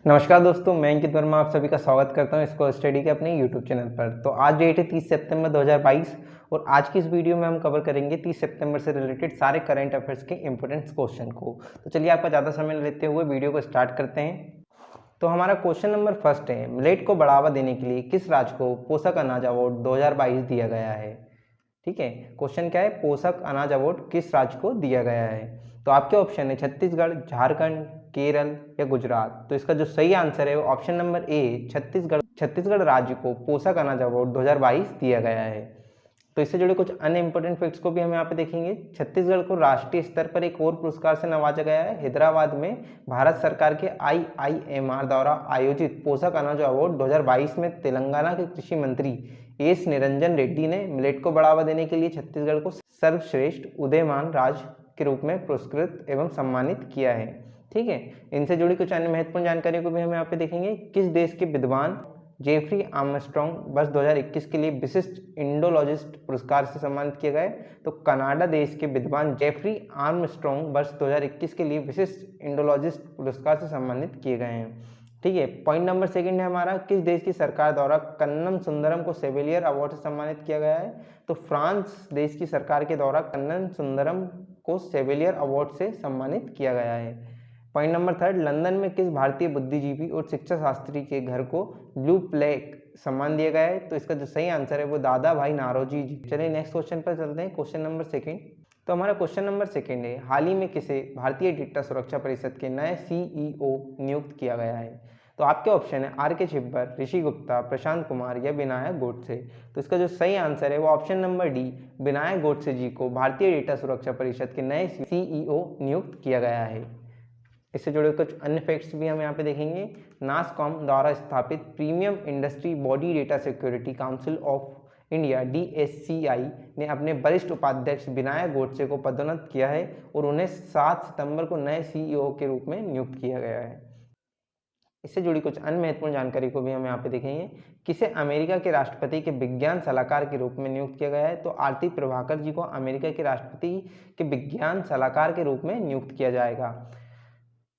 नमस्कार दोस्तों, मैं अंकित वर्मा आप सभी का स्वागत करता हूं स्कोर स्टडी के अपने यूट्यूब चैनल पर। तो आज डेट है 30 सितंबर 2022 और आज की इस वीडियो में हम कवर करेंगे 30 सितंबर से रिलेटेड सारे करंट अफेयर्स के इंपॉर्टेंट क्वेश्चन को। तो चलिए आपका ज़्यादा समय लेते हुए वीडियो को स्टार्ट करते हैं। तो हमारा क्वेश्चन नंबर फर्स्ट है, मिलेट को बढ़ावा देने के लिए किस राज्य को पोषक अनाज अवार्ड 2022 दिया गया है। ठीक है, क्वेश्चन क्या है, पोषक अनाज अवार्ड किस राज्य को दिया गया है। तो आपके ऑप्शन है छत्तीसगढ़, झारखंड, केरल या गुजरात। तो इसका जो सही आंसर है वो ऑप्शन नंबर ए छत्तीसगढ़ राज्य को पोषक अनाज अवार्ड 2022 दिया गया है। तो इससे जुड़े कुछ अन्य इंपॉर्टेंट फैक्ट्स को भी हम यहाँ पे देखेंगे। छत्तीसगढ़ को राष्ट्रीय स्तर पर एक और पुरस्कार से नवाजा गया है। हैदराबाद में भारत सरकार के IIMR द्वारा आयोजित पोषक अनाज अवार्ड 2022 में तेलंगाना के कृषि मंत्री एस निरंजन रेड्डी ने मिलेट को बढ़ावा देने के लिए छत्तीसगढ़ को सर्वश्रेष्ठ उदीयमान राज्य के रूप में पुरस्कृत एवं सम्मानित किया है। ठीक है, इनसे जुड़ी कुछ अन्य महत्वपूर्ण जानकारी को भी हम यहाँ पे देखेंगे। किस देश के विद्वान जेफरी आर्मस्ट्रॉन्ग वर्ष 2021 के लिए विशिष्ट इंडोलॉजिस्ट पुरस्कार से सम्मानित किए गए। तो कनाडा देश के विद्वान जेफरी आर्मस्ट्रॉन्ग वर्ष 2021 के लिए विशिष्ट इंडोलॉजिस्ट पुरस्कार से सम्मानित किए गए हैं। ठीक है, पॉइंट नंबर सेकंड है हमारा, किस देश की सरकार द्वारा कन्नम सुंदरम को सेवेलियर अवार्ड से सम्मानित किया गया है। तो फ्रांस देश की सरकार के द्वारा कन्नम सुंदरम को सेवेलियर अवार्ड से सम्मानित किया गया है। पॉइंट नंबर थर्ड, लंदन में किस भारतीय बुद्धिजीवी और शिक्षा शास्त्री के घर को ब्लू प्लेग सम्मान दिया गया है। तो इसका जो सही आंसर है वो दादा भाई नारोजी जी। चलिए नेक्स्ट क्वेश्चन पर चलते हैं, क्वेश्चन नंबर सेकंड। तो हमारा क्वेश्चन नंबर सेकंड है, हाल ही में किसे भारतीय डेटा सुरक्षा परिषद के नए CEO नियुक्त किया गया है। तो आपके ऑप्शन है RK छिब्बर, ऋषि गुप्ता, प्रशांत कुमार या विनायक गोडसे। तो इसका जो सही आंसर है वो option number D, Vinayak Godse ji को भारतीय डेटा सुरक्षा परिषद के नए CEO नियुक्त किया गया है। इससे जुड़े कुछ अन्य फैक्ट्स भी हम यहाँ पे देखेंगे। नासकॉम द्वारा स्थापित premium industry body data security council of India DSCI ने अपने वरिष्ठ उपाध्यक्ष विनायक गोडसे को पदोन्नत किया है और उन्हें 7 सितंबर को नए CEO के रूप में नियुक्त किया गया है। इससे जुड़ी कुछ अन्य महत्वपूर्ण जानकारी को भी हम यहाँ पे देखेंगे। किसे अमेरिका के राष्ट्रपति के विज्ञान सलाहकार के रूप में नियुक्त किया गया है। तो आरती प्रभाकर जी को अमेरिका के राष्ट्रपति के विज्ञान सलाहकार के रूप में नियुक्त किया जाएगा।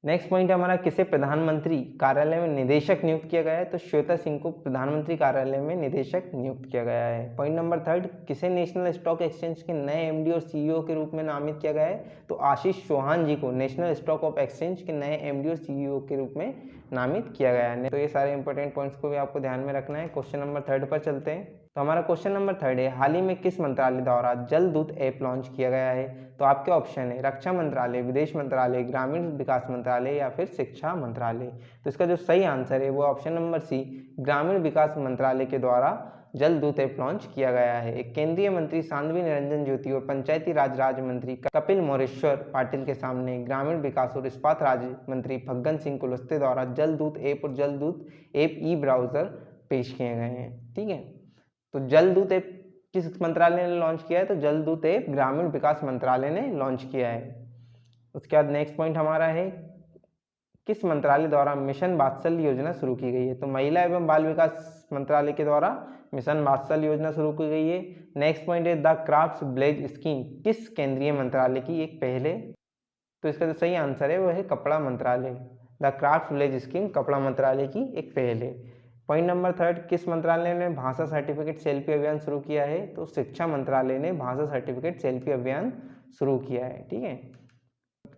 नेक्स्ट पॉइंट हमारा, किसे प्रधानमंत्री कार्यालय में निदेशक नियुक्त किया गया है। तो श्वेता सिंह को प्रधानमंत्री कार्यालय में निदेशक नियुक्त किया गया है। पॉइंट नंबर थर्ड, किसे नेशनल स्टॉक एक्सचेंज के नए MD और CEO के रूप में नामित किया गया है। तो आशीष चौहान जी को नेशनल स्टॉक ऑफ एक्सचेंज के नए MD और CEO के रूप में नामित किया गया है। तो ये सारे इंपॉर्टेंट पॉइंट्स को भी आपको ध्यान में रखना है। क्वेश्चन नंबर थर्ड पर चलते हैं। तो हमारा क्वेश्चन नंबर थर्ड है, हाल ही में किस मंत्रालय द्वारा जल दूत ऐप लॉन्च किया गया है। तो आपके ऑप्शन है रक्षा मंत्रालय, विदेश मंत्रालय, ग्रामीण विकास मंत्रालय या फिर शिक्षा मंत्रालय। तो इसका जो सही आंसर है वो ऑप्शन नंबर सी, ग्रामीण विकास मंत्रालय के द्वारा जल दूत ऐप लॉन्च किया गया है। एक केंद्रीय मंत्री साध्वी निरंजन ज्योति और पंचायती राज राज्य मंत्री कपिल मोरेश्वर पाटिल के सामने ग्रामीण विकास और इस्पात राज्य मंत्री फग्गन सिंह कुलस्ते द्वारा जल दूत ऐप और जल दूत ऐप ब्राउजर पेश किए गए हैं। ठीक है, तो जल दूत ऐप किस मंत्रालय ने लॉन्च किया है। तो जल दूत ऐप ग्रामीण विकास मंत्रालय ने लॉन्च किया है। उसके बाद नेक्स्ट पॉइंट हमारा है, किस मंत्रालय द्वारा मिशन वात्सल्य योजना शुरू की गई है। तो महिला एवं बाल विकास मंत्रालय के द्वारा मिशन वात्सल्य योजना शुरू की गई है। नेक्स्ट पॉइंट है, द क्राफ्ट विलेज स्कीम किस केंद्रीय मंत्रालय की एक पहल है। तो इसका जो सही आंसर है वो है कपड़ा मंत्रालय। द क्राफ्ट विलेज स्कीम कपड़ा मंत्रालय की एक पहल है। पॉइंट नंबर थर्ड, किस मंत्रालय ने भाषा सर्टिफिकेट सेल्फी अभियान शुरू किया है। तो शिक्षा मंत्रालय ने भाषा सर्टिफिकेट सेल्फी अभियान शुरू किया है। ठीक है,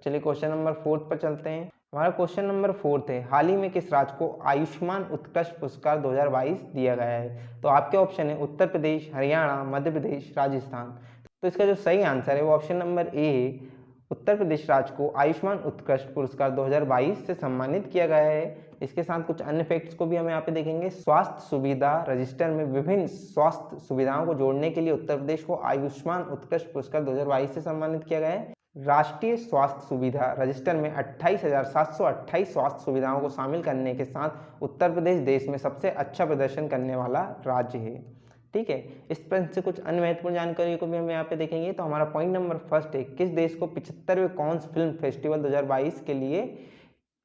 चलिए क्वेश्चन नंबर फोर्थ पर चलते हैं। हमारा क्वेश्चन नंबर फोर्थ है, हाल ही में किस राज्य को आयुष्मान उत्कृष्ट पुरस्कार 2022 दिया गया है। तो आपके ऑप्शन है उत्तर प्रदेश, हरियाणा, मध्य प्रदेश, राजस्थान। तो इसका जो सही आंसर है वो ऑप्शन नंबर ए है, उत्तर प्रदेश राज्य को आयुष्मान उत्कृष्ट पुरस्कार 2022 से सम्मानित किया गया है। इसके साथ कुछ अन्य फैक्ट्स को भी हम यहाँ पे देखेंगे। स्वास्थ्य सुविधा रजिस्टर में विभिन्न स्वास्थ्य सुविधाओं को जोड़ने के लिए उत्तर प्रदेश को आयुष्मान उत्कृष्ट पुरस्कार 2022 से सम्मानित किया गया है। राष्ट्रीय स्वास्थ्य सुविधा रजिस्टर में 28,728 स्वास्थ्य सुविधाओं को शामिल करने के साथ उत्तर प्रदेश देश में सबसे अच्छा प्रदर्शन करने वाला राज्य है। ठीक है, इस प्रश्न से कुछ अन्य महत्वपूर्ण जानकारी को भी हम यहाँ पे देखेंगे। तो हमारा पॉइंट नंबर फर्स्ट है, किस देश को 75वें कांस फिल्म फेस्टिवल 2022 के लिए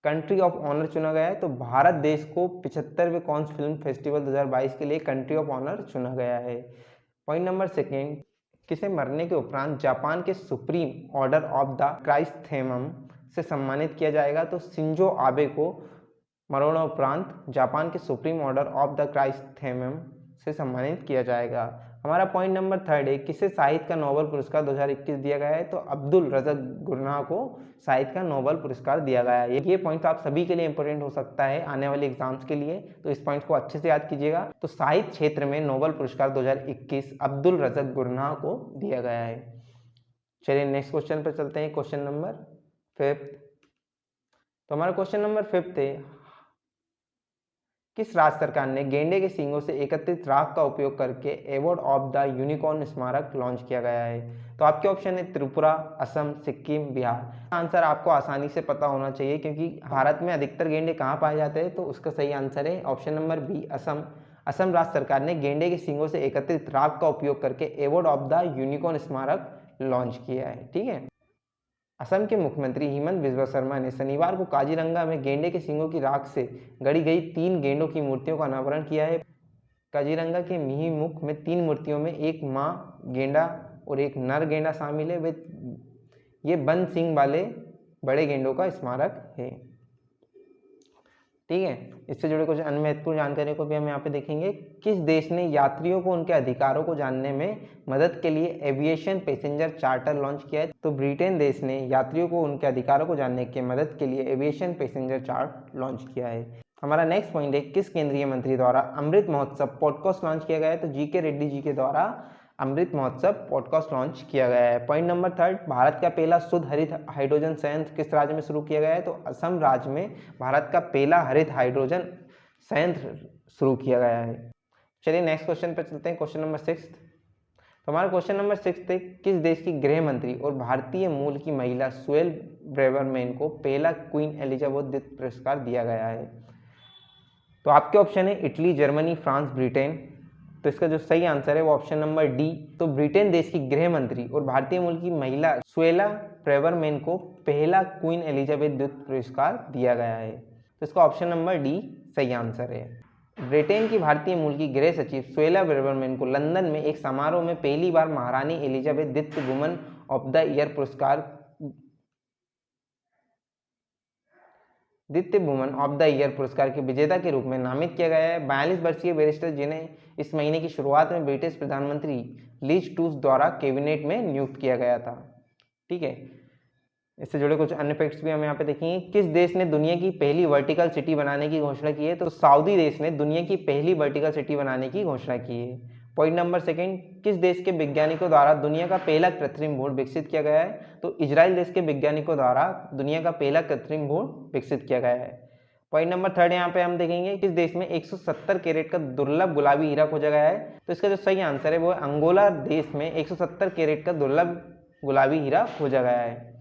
कंट्री ऑफ ऑनर चुना गया है। तो भारत देश को 75वें कांस फिल्म फेस्टिवल 2022 के लिए कंट्री ऑफ ऑनर चुना गया है। पॉइंट नंबर सेकेंड, किसे मरने के उपरांत जापान के सुप्रीम ऑर्डर ऑफ द क्राइस्थेमम से सम्मानित किया जाएगा। तो शिंजो आबे को मरणोपरांत जापान के सुप्रीम ऑर्डर ऑफ द क्राइस्थेमम से सम्मानित किया जाएगा। हमारा पॉइंट नंबर 3 है, किसे साहित्य का नोबेल पुरस्कार 2021 दिया गया है? तो अब्दुल रज़ाक गुरनाह को साहित्य का नोबेल पुरस्कार दिया गया है। ये पॉइंट आप सभी के लिए इंपॉर्टेंट हो सकता है आने वाले एग्जाम्स के लिए, तो इस पॉइंट को अच्छे से याद कीजिएगा। तो साहित्य क्षेत्र में नोबेल पुरस्कार 2021 अब्दुल रज़ाक गुरनाह को दिया गया है। चलिए नेक्स्ट क्वेश्चन पर चलते हैं, क्वेश्चन नंबर 5। तो हमारा क्वेश्चन नंबर 5 है, किस राज्य सरकार ने गेंडे के सींगों से एकत्रित राख का उपयोग करके एवॉर्ड ऑफ द यूनिकॉर्न स्मारक लॉन्च किया गया है? तो आपके ऑप्शन है त्रिपुरा, असम, सिक्किम, बिहार। आंसर आपको आसानी से पता होना चाहिए क्योंकि भारत में अधिकतर गेंडे कहाँ पाए जाते हैं, तो उसका सही आंसर है option number B, Assam. Assam राज्य सरकार ने गेंडे के सींगों से एकत्रित राख का उपयोग करके एवॉर्ड ऑफ द यूनिकॉर्न स्मारक लॉन्च किया है। ठीक है। असम के मुख्यमंत्री हिमंत बिस्वा शर्मा ने शनिवार को काजीरंगा में गेंडे के सींगों की राख से गढ़ी गई 3 गेंडों की मूर्तियों का अनावरण किया है। काजीरंगा के मिही मुख में 3 मूर्तियों में एक मां गेंडा और एक नर गेंडा शामिल है। ये बंद सींग वाले बड़े गेंडों का स्मारक है। ठीक है। इससे जुड़े कुछ अन्य महत्वपूर्ण जानकारी को भी हम यहाँ पे देखेंगे। किस देश ने यात्रियों को उनके अधिकारों को जानने में मदद के लिए एविएशन पैसेंजर चार्टर लॉन्च किया है? तो ब्रिटेन देश ने यात्रियों को उनके अधिकारों को जानने की मदद के लिए एविएशन पैसेंजर चार्ट लॉन्च किया है। हमारा नेक्स्ट पॉइंट है, किस केंद्रीय मंत्री द्वारा अमृत महोत्सव पॉडकास्ट लॉन्च किया गया है? तो जी.के. रेड्डी जी के द्वारा अमृत महोत्सव पॉडकास्ट लॉन्च किया गया है। पॉइंट नंबर 3, भारत का पहला शुद्ध हरित हाइड्रोजन संयंत्र किस राज्य में शुरू किया गया है? तो असम राज्य में भारत का पहला हरित हाइड्रोजन संयंत्र शुरू किया गया है। चलिए नेक्स्ट क्वेश्चन पर चलते हैं, क्वेश्चन नंबर 6। तो हमारा क्वेश्चन नंबर 6 है, किस देश की गृह मंत्री और भारतीय मूल की महिला सुएल ब्रेवरमैन को पहला क्वीन एलिजाबेथ द्वितीय पुरस्कार दिया गया है? तो आपके ऑप्शन है इटली, जर्मनी, फ्रांस, ब्रिटेन। तो इसका जो सही आंसर है वो ऑप्शन नंबर डी। तो ब्रिटेन देश की गृह मंत्री और भारतीय मूल की महिला सुएला ब्रेवरमैन को पहला क्वीन एलिजाबेथ द्वितीय पुरस्कार दिया गया है। तो इसका ऑप्शन नंबर डी सही आंसर है। ब्रिटेन की भारतीय मूल की गृह सचिव सुएला ब्रेवरमैन को लंदन में एक समारोह में पहली बार महारानी एलिजाबेथ द्वितीय वुमन ऑफ द ईयर पुरस्कार द्वितीय वुमन ऑफ द ईयर पुरस्कार के विजेता के रूप में नामित किया गया है। 42 वर्षीय बैरिस्टर जिन्हें इस महीने की शुरुआत में ब्रिटिश प्रधानमंत्री लीज ट्रूस द्वारा कैबिनेट में नियुक्त किया गया था। ठीक है। इससे जुड़े कुछ अन्य फैक्ट्स भी हम यहाँ पे देखेंगे। किस देश ने दुनिया की पहली वर्टिकल सिटी बनाने की घोषणा की है? तो सऊदी देश ने दुनिया की पहली वर्टिकल सिटी बनाने की घोषणा की है। पॉइंट नंबर 2, किस देश के वैज्ञानिकों द्वारा दुनिया का पहला कृत्रिम भ्रूण विकसित किया गया है? तो इजराइल देश के वैज्ञानिकों द्वारा दुनिया का पहला कृत्रिम भ्रूण विकसित किया गया है। पॉइंट नंबर 3 यहाँ पे हम देखेंगे, किस देश में 170 कैरेट का दुर्लभ गुलाबी हीरा खोजा गया है? तो इसका जो सही आंसर है वो है अंगोला देश में 170 कैरेट का दुर्लभ गुलाबी हीरा खोजा गया है।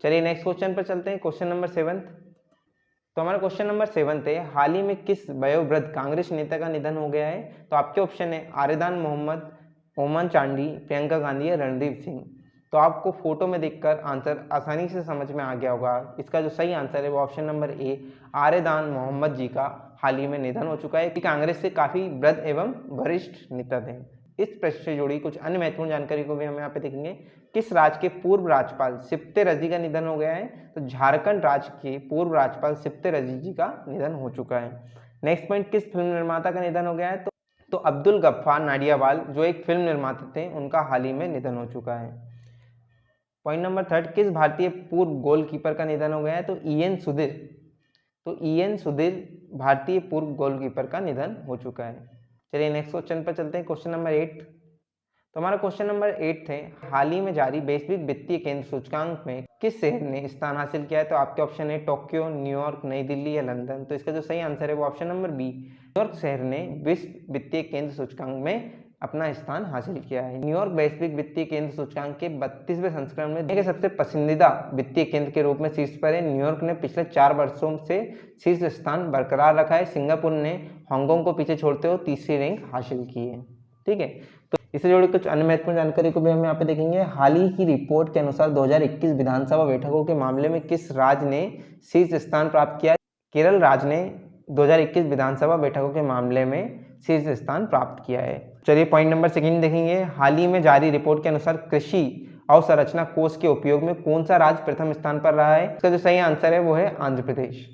चलिए नेक्स्ट क्वेश्चन पर चलते हैं, क्वेश्चन नंबर 7। तो हमारा क्वेश्चन नंबर 7 है, हाल ही में किस वयोवृद्ध कांग्रेस नेता का निधन हो गया है? तो आपके ऑप्शन है आरिदान मोहम्मद, ओमन चांडी, प्रियंका गांधी या रणदीप सिंह। तो आपको फोटो में देखकर आंसर आसानी से समझ में आ गया होगा। इसका जो सही आंसर है वो ऑप्शन नंबर ए, आरिदान मोहम्मद जी का हाल ही में निधन हो चुका है। कांग्रेस से काफी वृद्ध एवं वरिष्ठ नेता थे। इस प्रश्न से जुड़ी कुछ अन्य महत्वपूर्ण जानकारी को भी हम यहाँ पे देखेंगे। किस राज्य के पूर्व राज्यपाल सिप्ते रजी का निधन हो गया है? तो झारखंड राज्य के पूर्व राज्यपाल सिप्ते रजी जी का निधन हो चुका है। नेक्स्ट पॉइंट, किस फिल्म निर्माता का निधन हो गया है? तो अब्दुल गफ्फार नाडियावाल जो एक फिल्म निर्माता थे, उनका हाल ही में निधन हो चुका है। पॉइंट नंबर 3, किस भारतीय पूर्व गोलकीपर का निधन हो गया है? तो ईएन सुधीर। तो ईएन सुधीर भारतीय पूर्व गोलकीपर का निधन हो चुका है। चलिए नेक्स्ट क्वेश्चन पर चलते हैं, क्वेश्चन नंबर 8। तो हमारा क्वेश्चन नंबर 8 है, हाल ही में जारी वैश्विक वित्तीय केंद्र सूचकांक में किस शहर ने स्थान हासिल किया है? तो आपके ऑप्शन है टोक्यो, न्यूयॉर्क, नई दिल्ली या लंदन। तो इसका जो सही आंसर है वो ऑप्शन नंबर बी, न्यूयॉर्क शहर ने विश्व वित्तीय केंद्र सूचकांक में अपना स्थान हासिल किया है। न्यूयॉर्क वैश्विक वित्तीय केंद्र सूचकांक के 32वें संस्करण में दुनिया के सबसे पसंदीदा वित्तीय केंद्र के रूप में शीर्ष पर है। न्यूयॉर्क ने पिछले 4 वर्षों से शीर्ष स्थान बरकरार रखा है। सिंगापुर ने हांगकांग को पीछे छोड़ते हुए तीसरी रैंक हासिल की है। ठीक है। तो इससे जुड़ी कुछ अन्य महत्वपूर्ण जानकारी को भी हम यहाँ पे देखेंगे। हाल ही की रिपोर्ट के अनुसार 2021 विधानसभा बैठकों के मामले में किस राज्य ने शीर्ष स्थान प्राप्त किया? केरल राज्य ने 2021 विधानसभा बैठकों के मामले में शीर्ष स्थान प्राप्त किया है। चलिए पॉइंट नंबर 2 देखेंगे। हाल ही में जारी रिपोर्ट के अनुसार कृषि अवसंरचना कोष के उपयोग में कौन सा राज्य प्रथम स्थान पर रहा है? इसका जो सही आंसर है वो है आंध्र प्रदेश।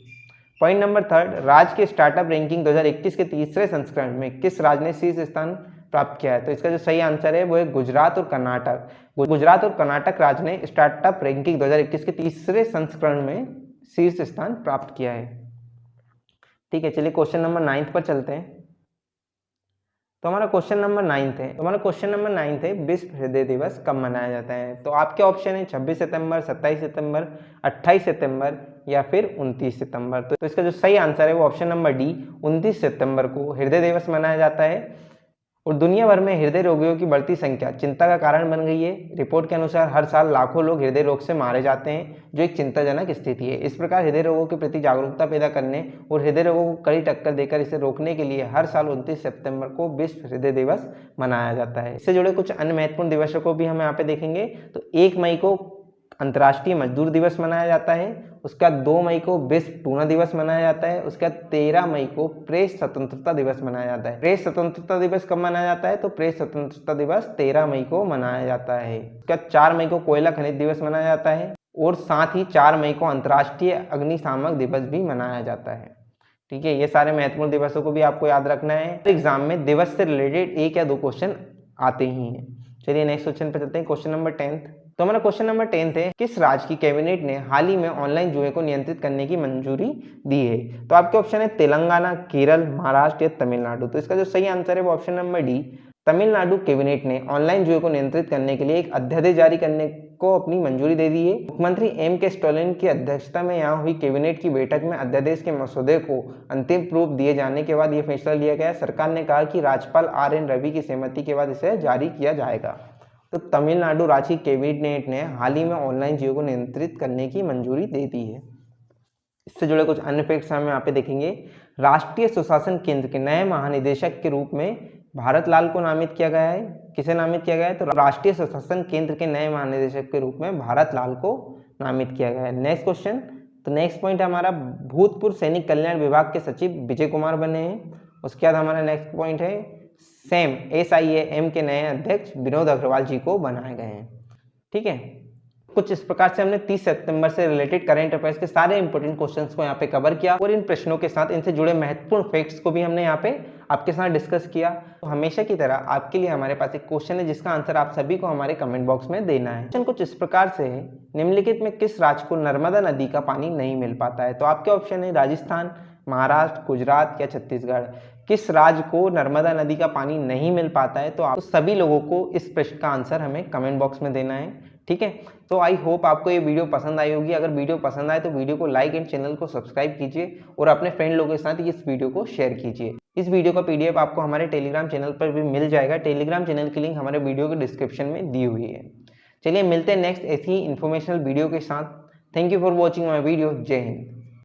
पॉइंट नंबर 3, राज्य के स्टार्टअप रैंकिंग 2021 के तीसरे संस्करण में किस राज्य ने शीर्ष स्थान प्राप्त किया है? तो इसका जो सही आंसर है वो है गुजरात और कर्नाटक। गुजरात और कर्नाटक राज्य ने स्टार्टअप रैंकिंग 2021 के तीसरे संस्करण में शीर्ष स्थान प्राप्त किया है। ठीक है, चलिए क्वेश्चन नंबर 9 पर चलते हैं। तो हमारा क्वेश्चन नंबर 9 है विश्व हृदय दिवस कब मनाया जाता है? तो आपके ऑप्शन है 26 सितंबर, 27 सितंबर, 28 सितंबर या फिर 29 सितंबर। तो इसका जो सही आंसर है वो ऑप्शन नंबर डी, 29 सितंबर को हृदय दिवस मनाया जाता है। और दुनिया भर में हृदय रोगियों की बढ़ती संख्या चिंता का कारण बन गई है। रिपोर्ट के अनुसार हर साल लाखों लोग हृदय रोग से मारे जाते हैं, जो एक चिंताजनक स्थिति है। इस प्रकार हृदय रोगों के प्रति जागरूकता पैदा करने और हृदय रोगों को कड़ी टक्कर देकर इसे रोकने के लिए हर साल 29 सितंबर को विश्व हृदय दिवस मनाया जाता है। इससे जुड़े कुछ अन्य महत्वपूर्ण दिवसों को भी हम यहाँ पे देखेंगे। तो 1 मई को अंतर्राष्ट्रीय मजदूर दिवस मनाया जाता है, उसका 2 मई को विश्व टूना दिवस मनाया जाता है, उसका 13 मई को प्रेस स्वतंत्रता दिवस मनाया जाता है। प्रेस स्वतंत्रता दिवस कब मनाया जाता है? तो प्रेस स्वतंत्रता दिवस 13 मई को मनाया जाता है। उसका 4 मई को कोयला खनिज दिवस मनाया जाता है और साथ ही 4 मई को अंतर्राष्ट्रीय अग्निशामक दिवस भी मनाया जाता है। ठीक है, ये सारे महत्वपूर्ण दिवसों को भी आपको याद रखना है। एग्जाम में दिवस से रिलेटेड 1 या 2 क्वेश्चन आते ही हैं। चलिए नेक्स्ट क्वेश्चन पे चलते हैं, क्वेश्चन नंबर 10। तो हमारा क्वेश्चन नंबर 10 है, किस राज्य की कैबिनेट ने हाल ही में ऑनलाइन जुए को नियंत्रित करने की मंजूरी दी है? तो आपके ऑप्शन है तेलंगाना, केरल, महाराष्ट्र या तमिलनाडु। तो इसका जो सही आंसर है वो option number D, Tamil Nadu cabinet ने ऑनलाइन जुए को नियंत्रित करने के लिए एक अध्यादेश जारी करने को अपनी मंजूरी दे दी है। मुख्यमंत्री M.K. स्टालिन की अध्यक्षता में यहाँ हुई कैबिनेट की बैठक में अध्यादेश के मसौदे को अंतिम रूप दिए जाने के बाद यह फैसला लिया गया। सरकार ने कहा कि राज्यपाल R.N. रवि की सहमति के बाद इसे जारी किया जाएगा। तो तमिलनाडु राज्य कैबिनेट ने हाल ही में ऑनलाइन जुए को नियंत्रित करने की मंजूरी दे दी है। इससे जुड़े कुछ अन्य फैक्ट्स हम यहाँ पे देखेंगे। राष्ट्रीय सुशासन केंद्र के नए महानिदेशक के रूप में भारत लाल को नामित किया गया है। किसे नामित किया गया है? तो राष्ट्रीय सुशासन केंद्र के नए महानिदेशक के रूप में भारत लाल को नामित किया गया है। नेक्स्ट क्वेश्चन, तो नेक्स्ट पॉइंट हमारा भूतपूर्व सैनिक कल्याण विभाग के सचिव विजय कुमार बने हैं। उसके बाद हमारा नेक्स्ट पॉइंट है SIAM के नए अध्यक्ष विनोद अग्रवाल जी को बनाए गए हैं। ठीक है, कुछ इस प्रकार से हमने 30 सितंबर से रिलेटेड करंट अफेयर्स के सारे इंपॉर्टेंट क्वेश्चंस को यहाँ पे कवर किया और इन प्रश्नों के साथ इनसे जुड़े महत्वपूर्ण फैक्ट्स को भी हमने यहाँ पे आपके साथ डिस्कस किया। तो हमेशा की तरह आपके लिए हमारे पास एक क्वेश्चन है जिसका आंसर आप सभी को हमारे कमेंट बॉक्स में देना है। क्वेश्चन कुछ इस प्रकार से है, निम्नलिखित में किस राज्य को नर्मदा नदी का पानी नहीं मिल पाता है? तो आपके ऑप्शन है राजस्थान, महाराष्ट्र, गुजरात या छत्तीसगढ़। किस राज्य को नर्मदा नदी का पानी नहीं मिल पाता है? तो आप सभी लोगों को इस प्रश्न का आंसर हमें कमेंट बॉक्स में देना है। ठीक है, तो आई होप आपको ये वीडियो पसंद आई होगी। अगर वीडियो पसंद आए तो वीडियो को लाइक एंड चैनल को सब्सक्राइब कीजिए और अपने फ्रेंड लोगों के साथ इस वीडियो को शेयर कीजिए। इस वीडियो का PDF आपको हमारे टेलीग्राम चैनल पर भी मिल जाएगा। टेलीग्राम चैनल की लिंक हमारे वीडियो के डिस्क्रिप्शन में दी हुई है। चलिए मिलते हैं नेक्स्ट ऐसी ही इन्फॉर्मेशनल वीडियो के साथ। Thank you for watching my video. जय हिंद।